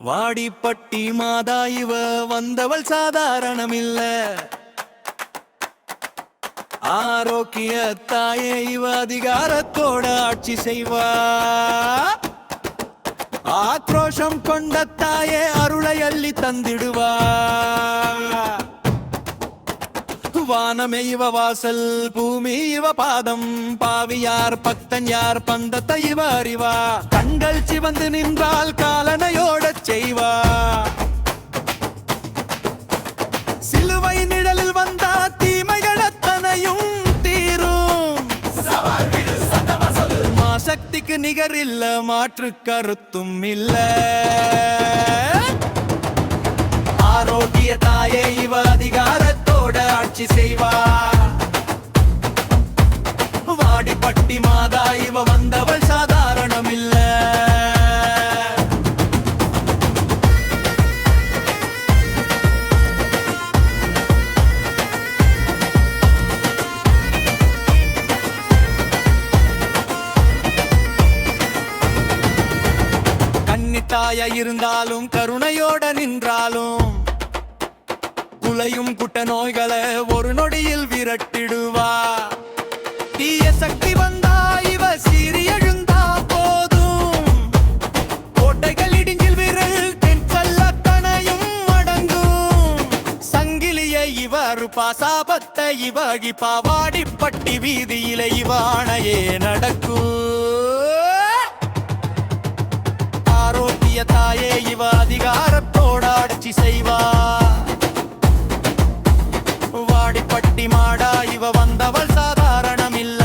வாடிப்பட்டி மாதா இவ வந்தவள் சாதாரணமில்ல. ஆரோக்கிய தாயே இவ அதிகாரத்தோட ஆட்சி செய்வா. ஆக்ரோஷம் கொண்ட தாயே அருளை அள்ளி தந்திடுவா. வானமே இவ வாசல், பூமி இவ பாதம், பாவியார் பக்தன் யார் பந்தத்தை இவ அறிவா. கண்கள் சிவந்து நின்றால் காலனையோடச் செய்வா. சிலுவை நிழலில் வந்தா தீமைகள் அத்தனையும் தீரும். மாசக்திக்கு நிகரில்ல, மாற்று கருத்தும் இல்ல. ஆரோக்கிய தாயே இவ அதிகாரத்தோட ஆட்சி செய்வா. வாடிப்பட்டி மாதா இவ வந்தவள் சாதாரணமில்ல. கன்னித்தாய இருந்தாலும் கருணையோட நின்றாலும் குலையும் குட்ட நோய்களை ஒரு நொடியில் விரட்டிடுவா. தீய சக்தி வந்தா இவ சீறி எழுந்தா போதும். கோட்டைகள் இடிஞ்சில் விரல் தென்சல்லத்தனையும் அடங்கும். சங்கிலியை இவ அறுப்பா, சாபத்தை இவ அழிப்பா. வாடிப்பட்டி வீதியில இவ ஆணையே நடக்கும். ஆரோக்கிய தாயே இவ அதிகாரத்தோட ஆட்சி செய்வா. வாடிப்பட்டி மாடா இவ வந்தவள் சாதாரணமில்ல.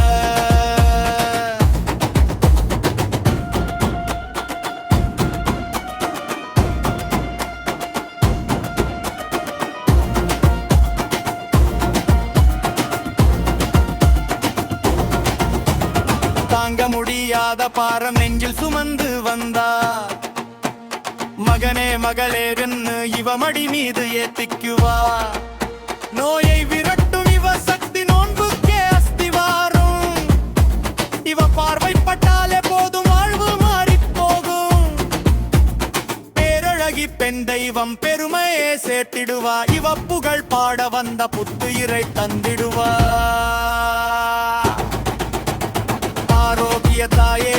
தாங்க முடியாத பாரம் நெஞ்சில் சுமந்து வந்தா. மகனே மகளேன்னு இவ மடி மீது ஏத்திக்குவா. நோயை விரட்டும் இவ சக்தி, நோன்புக்கே அஸ்திவாரும். இவ பார்வைப்பட்டாலே போதும், வாழ்வு மாறி போகும். பேரழகி பெண் தெய்வம், பெருமையே சேர்த்திடுவா. இவ புகழ் பாட வந்த புத்துயிரை தந்திடுவா. ஆரோக்கிய தாயே